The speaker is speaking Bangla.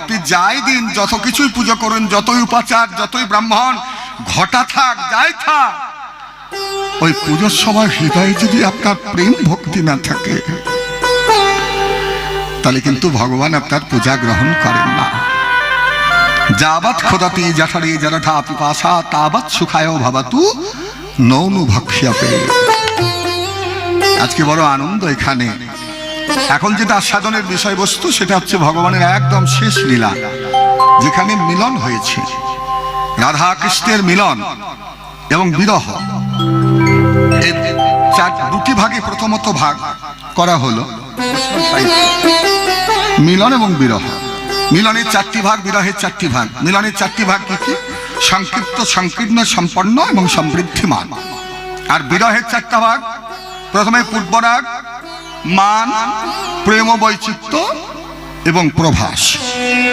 আপনি যাই দিন, যত কিছুই পুজো করুন, যতই উপাচার, যতই ব্রাহ্মণ ঘটা থাক, যাই থাক, ওই পুজোর সময় হৃদয়ে যদি আপনার প্রেম ভক্তি না থাকে, তাহলে কিন্তু ভগবান আপনার পূজা গ্রহণ করেন না। যাবৎ খোদাতি জঠরে জলঠা পিপাসা তাবৎ সুখায় ভবতু নৌনু ভক্ষ্যপে। আজকে বড় আনন্দ এখানে। এখন যেটা আস্বাদনের বিষয়বস্তু সেটা হচ্ছে ভগবানের একদম শেষ লীলা, যেখানে মিলন হয়েছে, রাধা কৃষ্ণের মিলন এবং বিরহ। এই দুটি ভাগে প্রথমত ভাগ করা হলো মিলন এবং বিরহ। মিলনের চারটি ভাগ, বিরহের চারটি ভাগ। মিলনের চারটি ভাগ কি কি? সংক্ষিপ্ত, সংকীর্ণ, সম্পন্ন এবং সমৃদ্ধিমান। আর বিরহের চারটা ভাগ, প্রথমে পূর্বরাগ, মান, প্রেম, বৈচিত্র্য এবং প্রভাস।